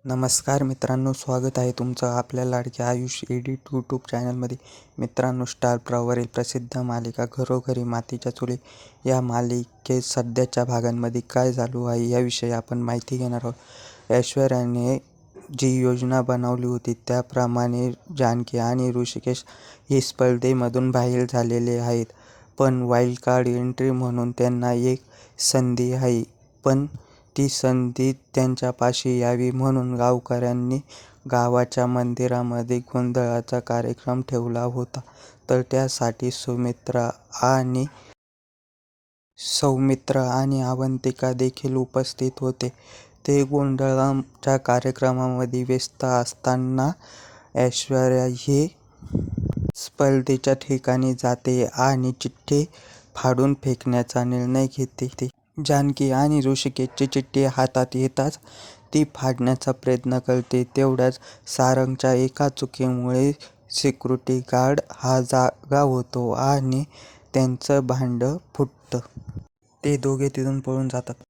नमस्कार मित्रांनो, स्वागत आहे तुमचं आपल्या लाडक्या आयुष एडिट यूट्यूब चॅनलमध्ये. मित्रांनो, स्टार प्रवाहवरील प्रसिद्ध मालिका घरोघरी मातीच्या चुली या मालिकेत सध्याच्या भागांमध्ये काय चालू आहे याविषयी आपण माहिती घेणार आहोत. ऐश्वर्याने जी योजना बनवली होती त्याप्रमाणे जानकी आणि ऋषिकेश हे स्पर्धेमधून बाहेर झालेले आहेत. पण वाईल्ड कार्ड एंट्री म्हणून त्यांना एक संधी आहे. पण ती संधी त्यांच्यापाशी यावी म्हणून गावकऱ्यांनी गावाच्या मंदिरामध्ये गोंधळाचा कार्यक्रम ठेवला होता. तर त्यासाठी सौमित्र आणि अवंतिका देखील उपस्थित होते. ते गोंधळाच्या कार्यक्रमामध्ये व्यस्त असताना ऐश्वर्या ही स्पर्धेच्या ठिकाणी जाते आणि चिठ्ठी फाडून फेकण्याचा निर्णय घेते. जानकी आणि ऋषिकेशची चिठ्ठी हातात येताच ती फाडण्याचा प्रयत्न करते. तेवढ्याच सारंगच्या एका चुकीमुळे सिक्युरिटी गार्ड हा जागा होतो आणि त्यांचं भांडण फुटतं. ते दोघे तिथून पळून जातात.